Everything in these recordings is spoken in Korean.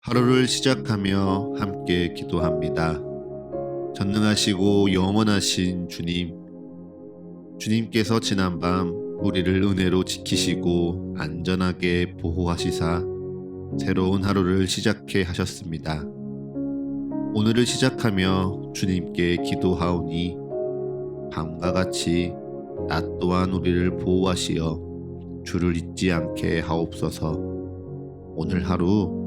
하루를 시작하며 함께 기도합니다. 전능하시고 영원하신 주님, 주님께서 지난밤 우리를 은혜로 지키시고 안전하게 보호하시사 새로운 하루를 시작해 하셨습니다. 오늘을 시작하며 주님께 기도하오니 밤과 같이 낮 또한 우리를 보호하시어 주를 잊지 않게 하옵소서. 오늘 하루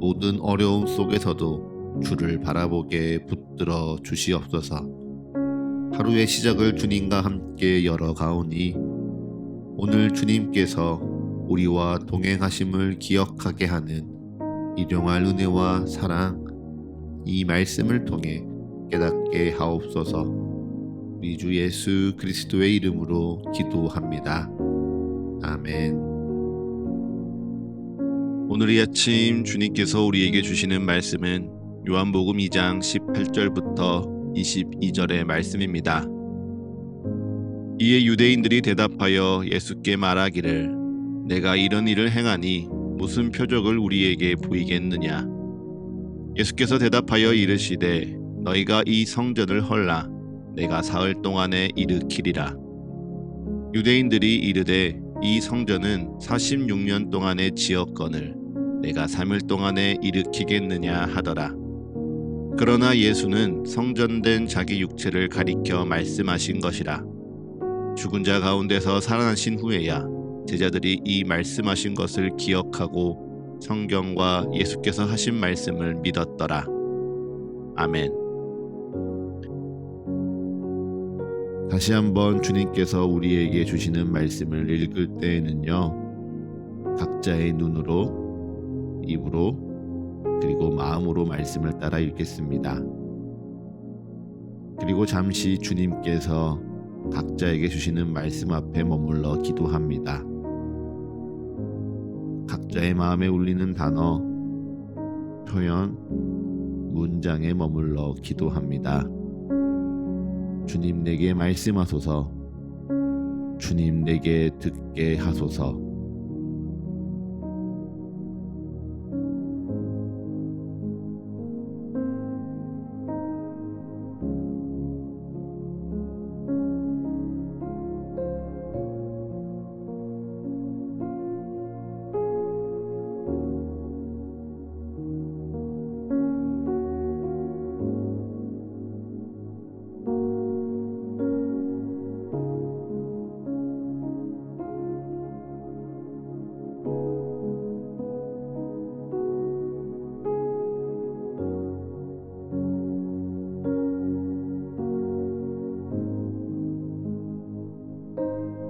모든 어려움 속에서도 주를 바라보게 붙들어 주시옵소서. 하루의 시작을 주님과 함께 열어가오니 오늘 주님께서 우리와 동행하심을 기억하게 하는 일용할 은혜와 사랑, 이 말씀을 통해 깨닫게 하옵소서. 우리 주 예수 그리스도의 이름으로 기도합니다. 아멘. 오늘 이 아침 주님께서 우리에게 주시는 말씀은 요한복음 2장 18절부터 22절의 말씀입니다. 이에 유대인들이 대답하여 예수께 말하기를 내가 이런 일을 행하니 무슨 표적을 우리에게 보이겠느냐. 예수께서 대답하여 이르시되 너희가 이 성전을 헐라 내가 사흘 동안에 일으키리라. 유대인들이 이르되 이 성전은 46년 동안에 지었거늘 내가 3일 동안에 일으키겠느냐 하더라. 그러나 예수는 성전된 자기 육체를 가리켜 말씀하신 것이라. 죽은 자 가운데서 살아나신 후에야 제자들이 이 말씀하신 것을 기억하고 성경과 예수께서 하신 말씀을 믿었더라. 아멘. 다시 한번 주님께서 우리에게 주시는 말씀을 읽을 때에는요, 각자의 눈으로, 입으로, 그리고 마음으로 말씀을 따라 읽겠습니다. 그리고 잠시 주님께서 각자에게 주시는 말씀 앞에 머물러 기도합니다. 각자의 마음에 울리는 단어, 표현, 문장에 머물러 기도합니다. 주님 내게 말씀하소서. 주님 내게 듣게 하소서.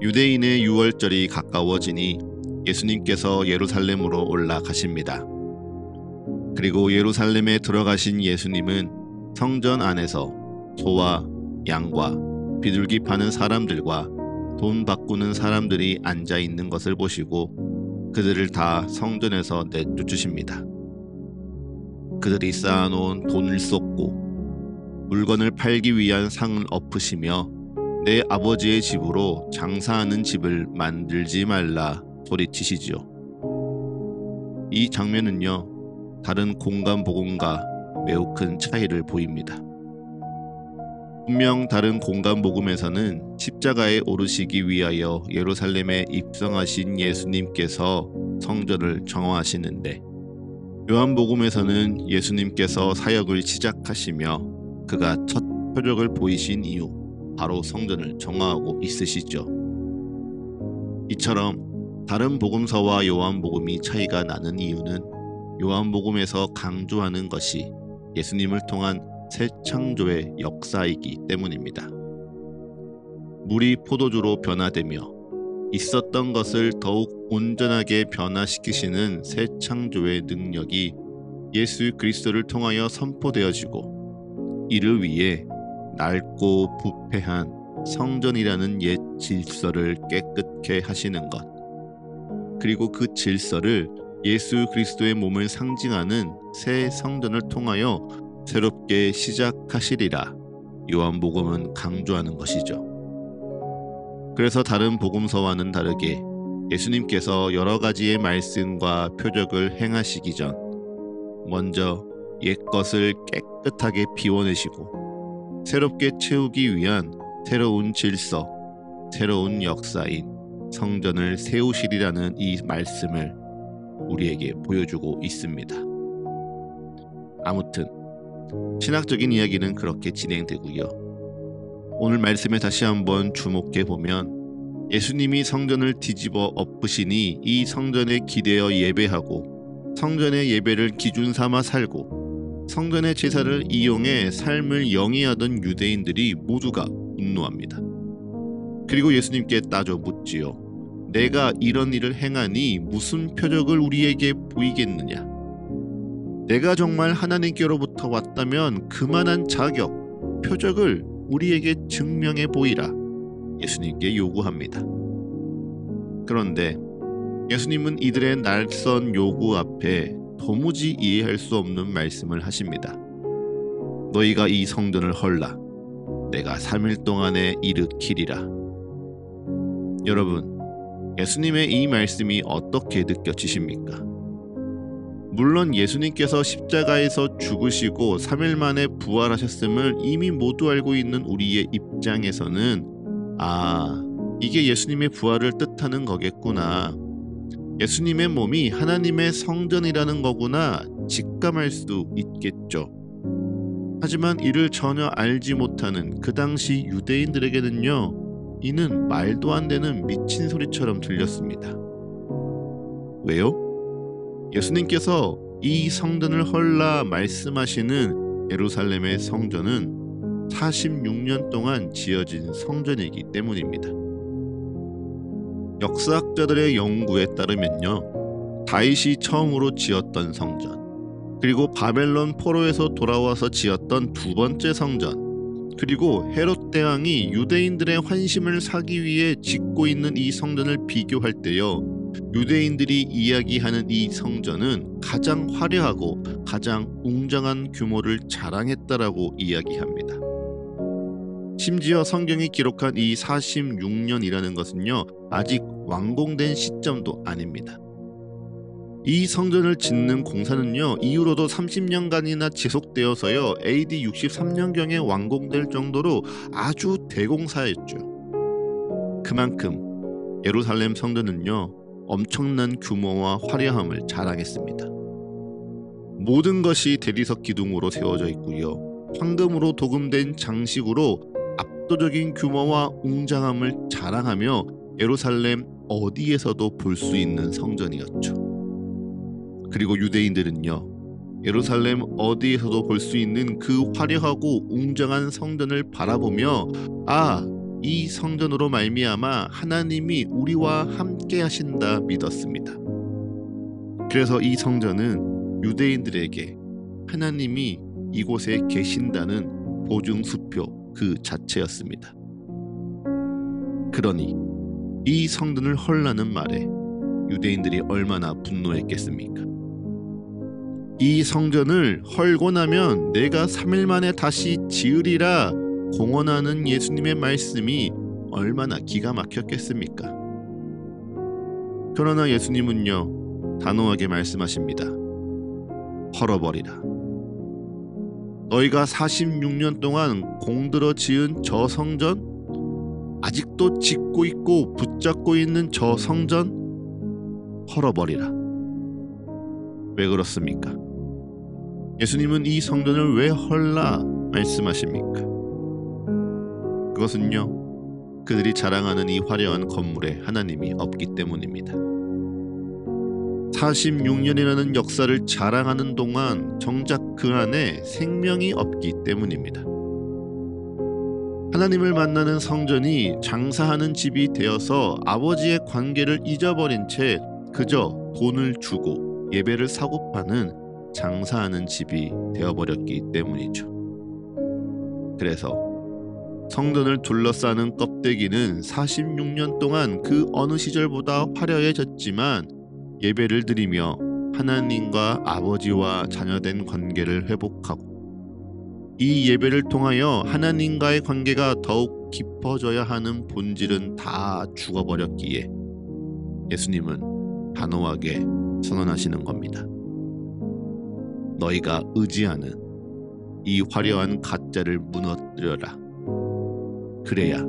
유대인의 유월절이 가까워지니 예수님께서 예루살렘으로 올라가십니다. 그리고 예루살렘에 들어가신 예수님은 성전 안에서 소와 양과 비둘기 파는 사람들과 돈 바꾸는 사람들이 앉아 있는 것을 보시고 그들을 다 성전에서 내쫓으십니다. 그들이 쌓아놓은 돈을 쏟고 물건을 팔기 위한 상을 엎으시며 내 아버지의 집으로 장사하는 집을 만들지 말라 소리치시지요. 이 장면은요, 다른 공간 복음과 매우 큰 차이를 보입니다. 분명 다른 공간 복음에서는 십자가에 오르시기 위하여 예루살렘에 입성하신 예수님께서 성전을 정화하시는데, 요한복음에서는 예수님께서 사역을 시작하시며 그가 첫 표적을 보이신 이후 바로 성전을 정화하고 있으시죠. 이처럼 다른 복음서와 요한복음이 차이가 나는 이유는 요한복음에서 강조하는 것이 예수님을 통한 새 창조의 역사이기 때문입니다. 물이 포도주로 변화되며 있었던 것을 더욱 온전하게 변화시키시는 새 창조의 능력이 예수 그리스도를 통하여 선포되어지고 이를 위해 낡고 부패한 성전이라는 옛 질서를 깨끗게 하시는 것, 그리고 그 질서를 예수 그리스도의 몸을 상징하는 새 성전을 통하여 새롭게 시작하시리라 요한복음은 강조하는 것이죠. 그래서 다른 복음서와는 다르게 예수님께서 여러 가지의 말씀과 표적을 행하시기 전 먼저 옛것을 깨끗하게 비워내시고 새롭게 채우기 위한 새로운 질서, 새로운 역사인 성전을 세우시리라는 이 말씀을 우리에게 보여주고 있습니다. 아무튼 신학적인 이야기는 그렇게 진행되고요. 오늘 말씀에 다시 한번 주목해 보면 예수님이 성전을 뒤집어 엎으시니 이 성전에 기대어 예배하고 성전의 예배를 기준 삼아 살고 성전의 제사를 이용해 삶을 영위하던 유대인들이 모두가 분노합니다. 그리고 예수님께 따져 묻지요. 내가 이런 일을 행하니 무슨 표적을 우리에게 보이겠느냐? 내가 정말 하나님께로부터 왔다면 그만한 자격, 표적을 우리에게 증명해 보이라 예수님께 요구합니다. 그런데 예수님은 이들의 낯선 요구 앞에 도무지 이해할 수 없는 말씀을 하십니다. 너희가 이 성전을 헐라 내가 3일 동안에 일으키리라. 여러분, 예수님의 이 말씀이 어떻게 느껴지십니까? 물론 예수님께서 십자가에서 죽으시고 3일 만에 부활하셨음을 이미 모두 알고 있는 우리의 입장에서는 이게 예수님의 부활을 뜻하는 거겠구나. 예수님의 몸이 하나님의 성전이라는 거구나 직감할 수 있겠죠. 하지만 이를 전혀 알지 못하는 그 당시 유대인들에게는요, 이는 말도 안 되는 미친 소리처럼 들렸습니다. 왜요? 예수님께서 이 성전을 헐라 말씀하시는 예루살렘의 성전은 46년 동안 지어진 성전이기 때문입니다. 역사학자들의 연구에 따르면요, 다윗이 처음으로 지었던 성전, 그리고 바벨론 포로에서 돌아와서 지었던 두 번째 성전, 그리고 헤롯 대왕이 유대인들의 환심을 사기 위해 짓고 있는 이 성전을 비교할 때요, 유대인들이 이야기하는 이 성전은 가장 화려하고 가장 웅장한 규모를 자랑했다라고 이야기합니다. 심지어 성경이 기록한 이 46년이라는 것은요, 아직 완공된 시점도 아닙니다. 이 성전을 짓는 공사는요, 이후로도 30년간이나 지속되어서요, AD 63년경에 완공될 정도로 아주 대공사였죠. 그만큼 예루살렘 성전은요, 엄청난 규모와 화려함을 자랑했습니다. 모든 것이 대리석 기둥으로 세워져 있고요, 황금으로 도금된 장식으로 압도적인 규모와 웅장함을 자랑하며 예루살렘 어디에서도 볼 수 있는 성전이었죠. 그리고 유대인들은요, 예루살렘 어디에서도 볼 수 있는 그 화려하고 웅장한 성전을 바라보며 이 성전으로 말미암아 하나님이 우리와 함께 하신다 믿었습니다. 그래서 이 성전은 유대인들에게 하나님이 이곳에 계신다는 보증수표 그 자체였습니다. 그러니 이 성전을 헐라는 말에 유대인들이 얼마나 분노했겠습니까? 이 성전을 헐고 나면 내가 3일 만에 다시 지으리라 공언하는 예수님의 말씀이 얼마나 기가 막혔겠습니까? 그러나 예수님은요, 단호하게 말씀하십니다. 헐어버리라. 너희가 46년 동안 공들어 지은 저 성전, 아직도 짓고 있고 붙잡고 있는 저 성전, 헐어버리라. 왜 그렇습니까? 예수님은 이 성전을 왜 헐라 말씀하십니까? 그것은요, 그들이 자랑하는 이 화려한 건물에 하나님이 없기 때문입니다. 46년이라는 역사를 자랑하는 동안 정작 그 안에 생명이 없기 때문입니다. 하나님을 만나는 성전이 장사하는 집이 되어서 아버지의 관계를 잊어버린 채 그저 돈을 주고 예배를 사고 파는 장사하는 집이 되어버렸기 때문이죠. 그래서 성전을 둘러싸는 껍데기는 46년 동안 그 어느 시절보다 화려해졌지만 예배를 드리며 하나님과 아버지와 자녀된 관계를 회복하고 이 예배를 통하여 하나님과의 관계가 더욱 깊어져야 하는 본질은 다 죽어버렸기에 예수님은 단호하게 선언하시는 겁니다. 너희가 의지하는 이 화려한 가짜를 무너뜨려라. 그래야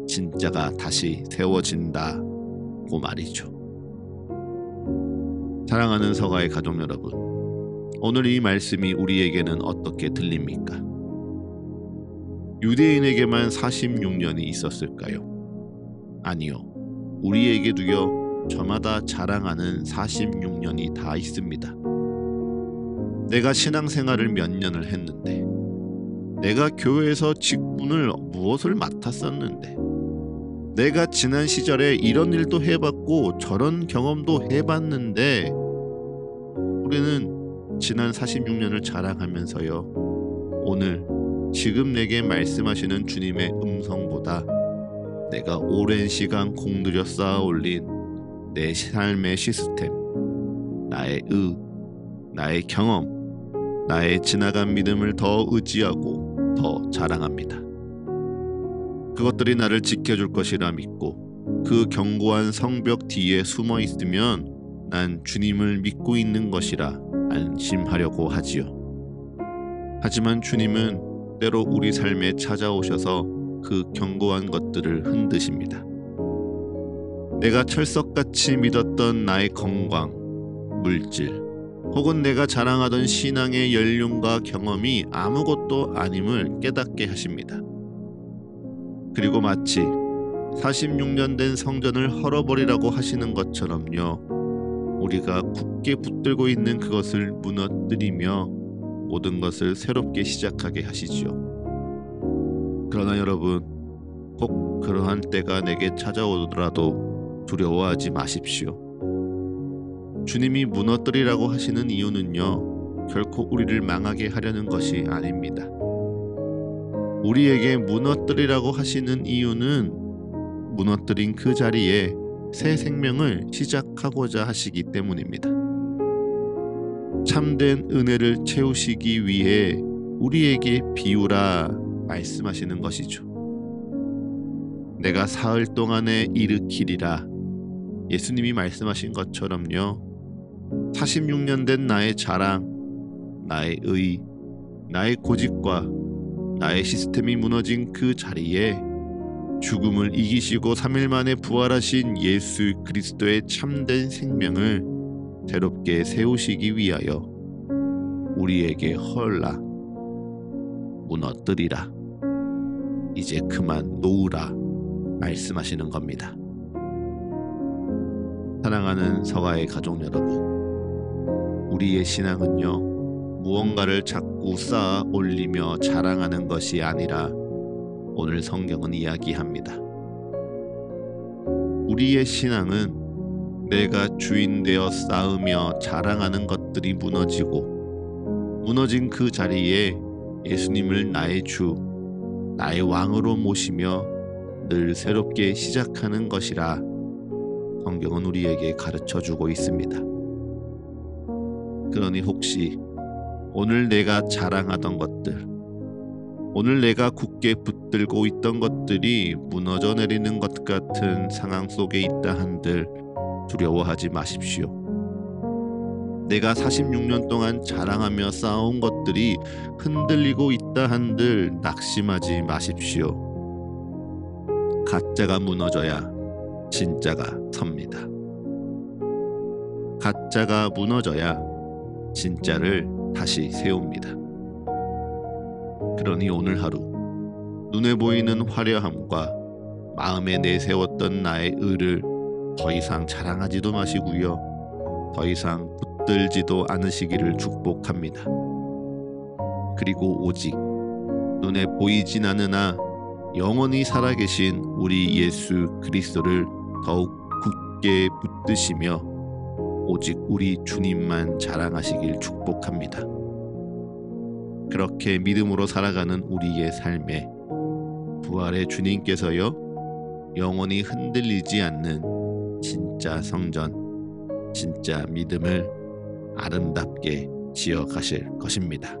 진짜가 다시 세워진다고 말이죠. 사랑하는 서가의 가족 여러분, 오늘 이 말씀이 우리에게는 어떻게 들립니까? 유대인에게만 46년이 있었을까요? 아니요. 우리에게도요, 저마다 자랑하는 46년이 다 있습니다. 내가 신앙생활을 몇 년을 했는데, 내가 교회에서 직분을 무엇을 맡았었는데, 내가 지난 시절에 이런 일도 해봤고 저런 경험도 해봤는데, 우리는 지난 46년을 자랑하면서요, 오늘 지금 내게 말씀하시는 주님의 음성보다 내가 오랜 시간 공들여 쌓아 올린 내 삶의 시스템, 나의 나의 경험, 나의 지나간 믿음을 더 의지하고 더 자랑합니다. 그것들이 나를 지켜줄 것이라 믿고 그 견고한 성벽 뒤에 숨어 있으면 난 주님을 믿고 있는 것이라 안심하려고 하지요. 하지만 주님은 때로 우리 삶에 찾아오셔서 그 견고한 것들을 흔드십니다. 내가 철석같이 믿었던 나의 건강, 물질, 혹은 내가 자랑하던 신앙의 연륜과 경험이 아무것도 아님을 깨닫게 하십니다. 그리고 마치 46년 된 성전을 헐어버리라고 하시는 것처럼요, 우리가 굳게 붙들고 있는 그것을 무너뜨리며 모든 것을 새롭게 시작하게 하시지요. 그러나 여러분, 꼭 그러한 때가 내게 찾아오더라도 두려워하지 마십시오. 주님이 무너뜨리라고 하시는 이유는요, 결코 우리를 망하게 하려는 것이 아닙니다. 우리에게 무너뜨리라고 하시는 이유는 무너뜨린 그 자리에 새 생명을 시작하고자 하시기 때문입니다. 참된 은혜를 채우시기 위해 우리에게 비우라 말씀하시는 것이죠. 내가 사흘 동안에 일으키리라, 예수님이 말씀하신 것처럼요, 46년 된 나의 자랑, 나의 나의 고집과 나의 시스템이 무너진 그 자리에 죽음을 이기시고 3일 만에 부활하신 예수 그리스도의 참된 생명을 새롭게 세우시기 위하여 우리에게 헐라, 무너뜨리라, 이제 그만 놓으라 말씀하시는 겁니다. 사랑하는 서가의 가족 여러분, 우리의 신앙은요, 무언가를 자꾸 쌓아 올리며 자랑하는 것이 아니라 오늘 성경은 이야기합니다. 우리의 신앙은 내가 주인 되어 쌓으며 자랑하는 것들이 무너지고 무너진 그 자리에 예수님을 나의 주, 나의 왕으로 모시며 늘 새롭게 시작하는 것이라 성경은 우리에게 가르쳐주고 있습니다. 그러니 혹시 오늘 내가 자랑하던 것들, 오늘 내가 굳게 붙들고 있던 것들이 무너져 내리는 것 같은 상황 속에 있다 한들 두려워하지 마십시오. 내가 46년 동안 자랑하며 쌓아온 것들이 흔들리고 있다 한들 낙심하지 마십시오. 가짜가 무너져야 진짜가 섭니다. 가짜가 무너져야 진짜를 다시 세웁니다. 그러니 오늘 하루 눈에 보이는 화려함과 마음에 내세웠던 나의 의를 더 이상 자랑하지도 마시고요, 더 이상 붙들지도 않으시기를 축복합니다. 그리고 오직 눈에 보이진 않으나 영원히 살아계신 우리 예수 그리스도를 더욱 굳게 붙드시며 오직 우리 주님만 자랑하시길 축복합니다. 그렇게 믿음으로 살아가는 우리의 삶에 부활의 주님께서요, 영원히 흔들리지 않는 진짜 성전, 진짜 믿음을 아름답게 지어가실 것입니다.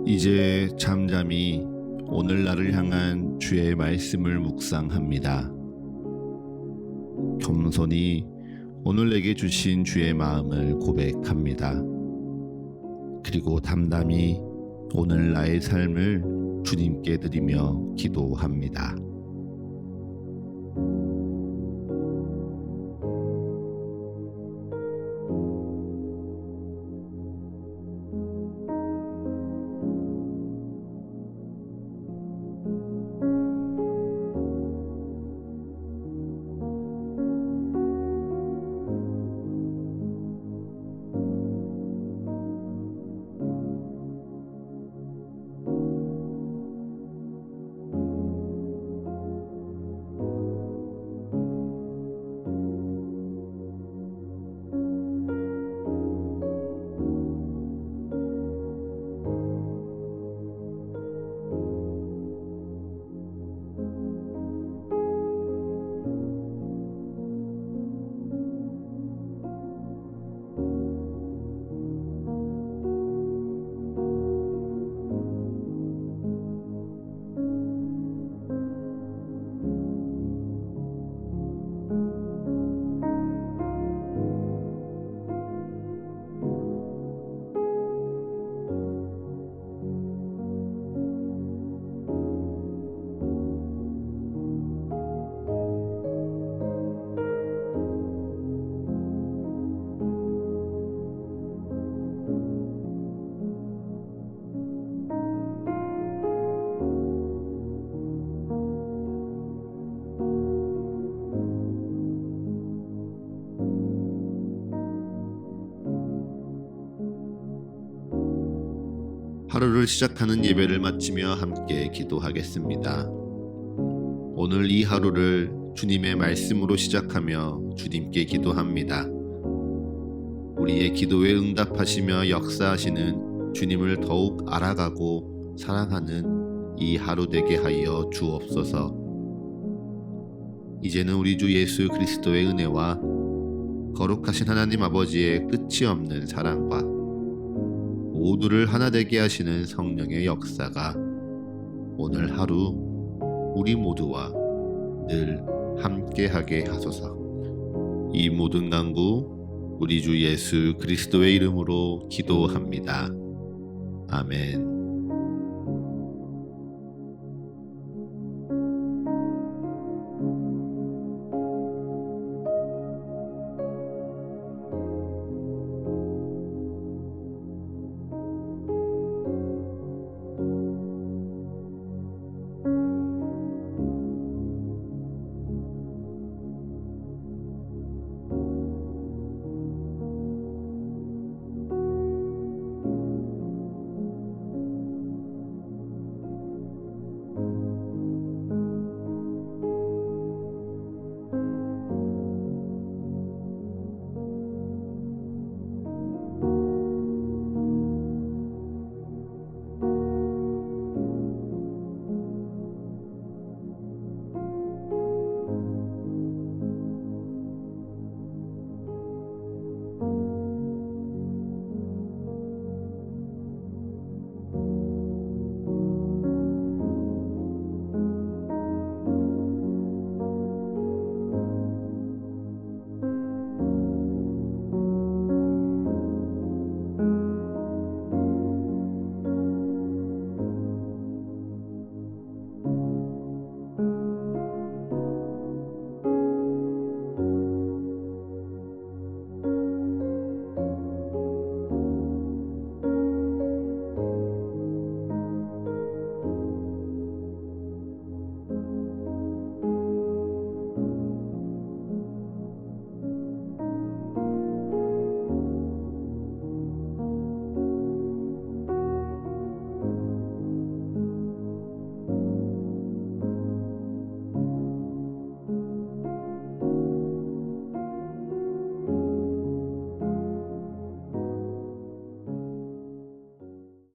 이제 잠잠히 오늘날을 향한 주의 말씀을 묵상합니다. 겸손히 오늘 내게 주신 주의 마음을 고백합니다. 그리고 담담히 오늘 나의 삶을 주님께 드리며 기도합니다. 하루를 시작하는 예배를 마치며 함께 기도하겠습니다. 오늘 이 하루를 주님의 말씀으로 시작하며 주님께 기도합니다. 우리의 기도에 응답하시며 역사하시는 주님을 더욱 알아가고 사랑하는 이 하루 되게 하여 주옵소서. 이제는 우리 주 예수 그리스도의 은혜와 거룩하신 하나님 아버지의 끝이 없는 사랑과 모두를 하나 되게 하시는 성령의 역사가 오늘 하루 우리 모두와 늘 함께하게 하소서. 이 모든 간구 우리 주 예수 그리스도의 이름으로 기도합니다. 아멘.